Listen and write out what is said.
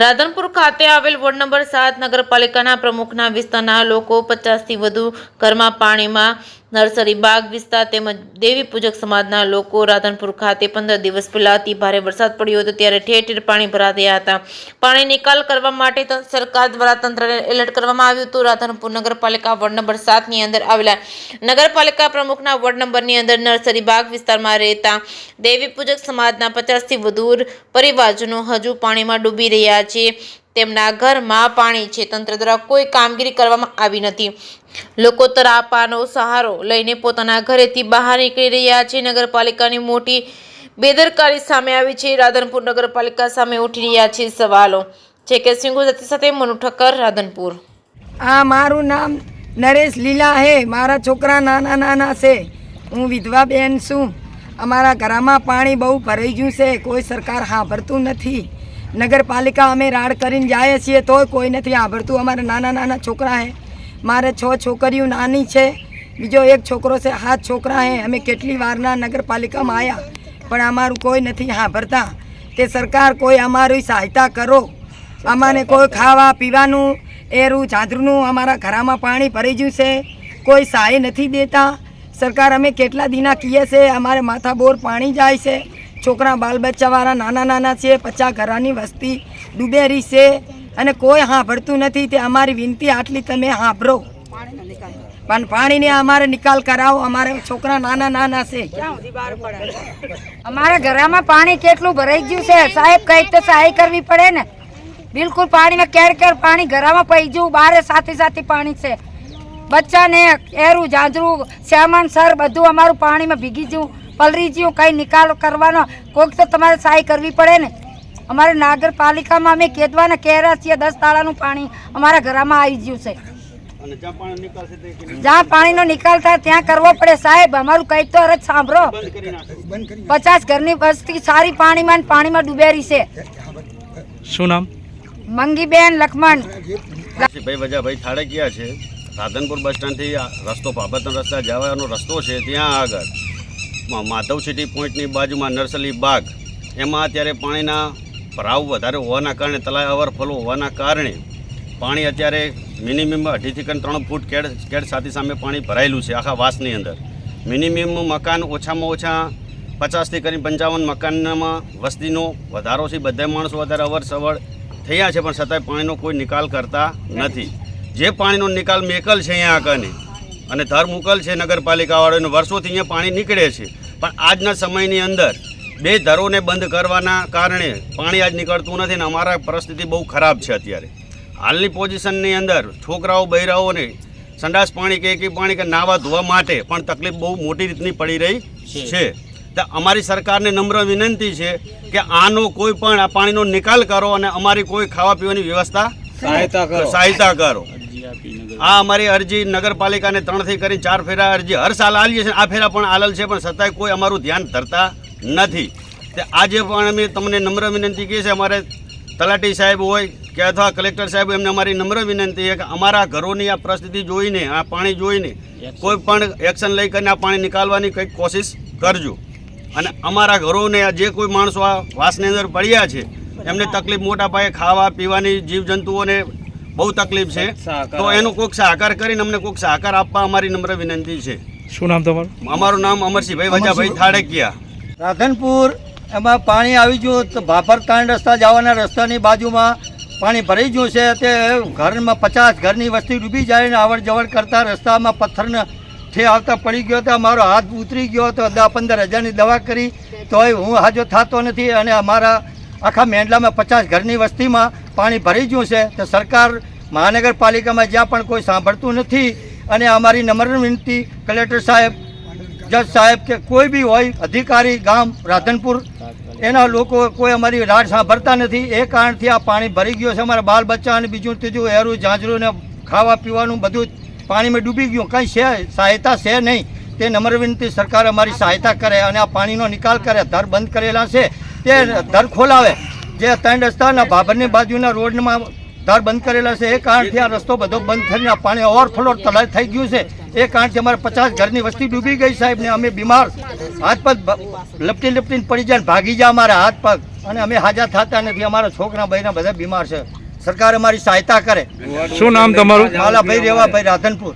રાધનપુર ખાતે આવેલ ward number 7 નગરપાલિકાના પ્રમુખના વિસ્તારના લોકો 50થી વધુ ઘરમાં પાણીમાં નર્સરી બાગ વિસ્તાર તેમજ દેવી પૂજક સમાજના લોકો રાધનપુર ખાતે 15 દિવસ પહેલા અતિ ભારે વરસાદ પડ્યો હતો ત્યારે ઠેર ઠેર પાણી ભરાયા હતા। પાણી નિકાલ કરવા માટે સરકાર દ્વારા તંત્રને એલર્ટ કરવામાં આવ્યું હતું। રાધનપુર નગરપાલિકા વોર્ડ નંબર 7 ની અંદર આવેલા નગરપાલિકા પ્રમુખના વોર્ડ નંબરની અંદર નર્સરી બાગ વિસ્તારમાં રહેતા દેવી પૂજક સમાજના 50થી વધુ પરિવારજનો હજુ પાણીમાં ડૂબી રહ્યા છે। તેમના ઘરમાં પાણી છે, તંત્ર દ્વારા કોઈ કામગીરી કરવામાં આવી નથી। લોકો તરાપાનો સહારો લઈને પોતાના ઘરેથી બહાર નીકળી રહ્યા છે। નગરપાલિકાની મોટી બેદરકારી સામે આવી છે। રાધનપુર નગરપાલિકા સામે ઉઠી રહ્યા છે સવાલો। છે કે સિંગુ સાથે મનુ ઠક્કર, રાધનપુર। મારું નામ નરેશ લીલા હે। મારા છોકરા નાના નાના છે। હું વિધવા બેન છું। અમારા ઘરમાં પાણી બહુ ભરાઈ ગયું છે, કોઈ સરકાર સાંભળતું નથી। નગરપાલિકા અમે રાડ કરીને જઈએ છીએ તોય કોઈ નથી સાંભળતું। અમારા નાના નાના છોકરા હે, મારે 6 છોકરીઓ નાની છે, બીજો એક છોકરો છે, 7 છોકરા હે। અમે કેટલી વારના નગરપાલિકામાં આવ્યા પણ અમારું કોઈ નથી સાંભળતા। તે સરકાર કોઈ અમારી સહાયતા કરો। અમારે કોઈ ખાવા પીવાનું એરું ચાદરનું અમારા ઘરમાં પાણી ભરાઈ ગયું છે, કોઈ સહાય નથી દેતા સરકાર। અમે કેટલા દિના કહીએ છે, અમારે માથા બોર પાણી જાય છે। છોકરા બાલ બચ્ચાવાળા નાના નાના છે, 50 ઘરની વસ્તી ડૂબેરી છે અને કોઈ સાંભળતું નથી। તે અમારી વિનંતી આટલી તમે સાંભળો પણ પાણીને અમારે નિકાલ કરાવો। અમારે છોકરા નાના નાના છે। અમારા ઘરમાં પાણી કેટલું ભરાઈ ગયું છે સાહેબ, કંઈક તો સહાય કરવી પડે ને। બિલકુલ પાણીમાં કેર પાણી ઘરમાં પડી ગયું, બારે સાથે પાણી છે। બચ્ચાને એરું જાંજરું સામાન સર બધું અમારું પાણીમાં ભીગી ગયું, પલરી ગયું। કંઈ નિકાલ કરવાનો કોઈક તો તમારે સહાય કરવી પડે ને। અમારે નગરપાલિકામાં અમે કેદવાના કહેરા છીએ, 10 તાળાનું પાણી અમારા ઘરમાં આવી ગયું છે। જ્યાં પાણીનો નિકાલ થાય ત્યાં કરવો પડે સાહેબ। અમારું કંઈક તો અરજ સાંભળો। 50 ઘરની વસ્તી સારી પાણીમાં ડૂબેરી છે। શું નામ? મંગીબેન લખમણ ભાઈ વજાભાઈ થાળકિયા છે। રાધનપુર બસ સ્ટેન્ડથી રસ્તો બાબતનો રસ્તા જવાનો રસ્તો છે, ત્યાં આગળ માધવ સિટી પોઈન્ટની બાજુમાં નર્સરી બાગ, એમાં અત્યારે પાણીના ભરાવ વધારે હોવાના કારણે, તળાવ ઓવરફ્લો હોવાના કારણે પાણી અત્યારે મિનિમમ 2.5 થી 3 ફૂટ કેડ સાથે સામે પાણી ભરાયેલું છે આખા વાસની અંદર। મિનિમમ મકાન ઓછામાં ઓછા 50 થી કરીને 55 મકાનમાં વસ્તીનો વધારો છે। બધા માણસો વધારે અવર સવર થયા છે પણ છતાંય પાણીનો કોઈ નિકાલ કરતા નથી। જે પાણીનો નિકાલ મેકલ છે અહીંયા આગળની અને ધરમુકલ છે નગરપાલિકાવાળાને, વર્ષોથી અહીંયા પાણી નીકળે છે પણ આજના સમયની અંદર 2 ધરોને બંધ કરવાના કારણે પાણી આજ નીકળતું નથી અને અમારા પરિસ્થિતિ બહુ ખરાબ છે। અત્યારે હાલની પોઝિશનની અંદર છોકરાઓ બૈરાઓને સંડાસ પાણી કે પાણી કે નાવા ધોવા માટે પણ તકલીફ બહુ મોટી રીતની પડી રહી છે। તો અમારી સરકારને નમ્ર વિનંતી છે કે આનો કોઈ પણ આ પાણીનો નિકાલ કરો અને અમારી કોઈ ખાવા પીવાની વ્યવસ્થા સહાયતા કરો। આ અમારી અરજી નગરપાલિકાને 3 થી કરી 4 ફેરા અરજી હર સાલ આલીએ છીએ। આ ફેરા પણ આલેલ છે પણ છતાંય કોઈ અમારું ધ્યાન ધરતા નથી। તે આજે પણ અમે તમને નમ્ર વિનંતી કરીએ છીએ, અમારે તલાટી સાહેબ હોય કે અથવા કલેક્ટર સાહેબ, એમને અમારી નમ્ર વિનંતી છે કે અમારા ઘરોની આ પરિસ્થિતિ જોઈને, આ પાણી જોઈને કોઈ પણ એક્શન લઈ કરીને આ પાણી નિકાલવાની કંઈક કોશિશ કરજો। અને અમારા ઘરોને જે કોઈ માણસો આ વાસની અંદર પડ્યા છે એમને તકલીફ મોટા પાયે ખાવા પીવાની, જીવજંતુઓને બહુ તકલીફ છે, તો એનો કોઈક સહકાર કરીને અમને કોઈક સહકાર આપવા અમારી નમ્ર વિનંતી છે। શું નામ તમારું? અમારું નામ અમરસિંહભાઈ વજાભાઈ થાળકિયા। રાધનપુર એમાં પાણી આવી ગયું તો ભાભર 3 રસ્તા જવાના રસ્તાની બાજુમાં પાણી ભરાઈ ગયું છે। તે ઘરમાં 50 ઘરની વસ્તી ડૂબી જાય ને અવર જવર કરતા રસ્તામાં પથ્થરને ઠે આવતા પડી ગયો તો મારો હાથ ઉતરી ગયો તો 10-15 હજારની દવા કરી તોય હું હાજો થતો નથી। અને અમારા આખા મેંડલામાં 50 ઘરની વસ્તીમાં પાણી ભરાઈ ગયું છે। તો સરકાર મહાનગરપાલિકામાં જ્યાં પણ કોઈ સાંભળતું નથી અને અમારી નમ્ર વિનંતી કલેક્ટર સાહેબ, જજ સાહેબ કે કોઈ બી હોય અધિકારી ગામ રાધનપુર, એના લોકો કોઈ અમારી રાડ સાંભળતા નથી। એ કારણથી આ પાણી ભરી ગયું છે। અમારા બાલ બચ્ચા અને બીજું ત્રીજું એરું ઝાંઝરું ને ખાવા પીવાનું બધું પાણીમાં ડૂબી ગયું, કંઈ છે સહાયતા છે નહીં। તે નમ્ર વિનંતી સરકાર અમારી સહાયતા કરે અને આ પાણીનો નિકાલ કરે। દર બંધ કરેલા છે તે દર ખોલાવે। જે 3 રસ્તાના ભાભરની બાજુના રોડમાં દર બંધ કરેલા છે એ કારણથી આ રસ્તો બધો બંધ થઈને પાણી ઓવરફ્લો તળાવ થઈ ગયું છે। એ કારણથી અમારે 50 ઘરની વસ્તી ડૂબી ગઈ સાહેબ ને અમે બીમાર, હાથ પગ લપટીને પડી જાય, ભાગી જાય અમારા હાથ પગ। અને અમે હાજર થતા નથી. અમારા છોકરા ભાઈના બધા બીમાર છે. સરકાર અમારી સહાયતા કરે. શું નામ તમારું? માલાભાઈ રેવાભાઈ રાધનપુર.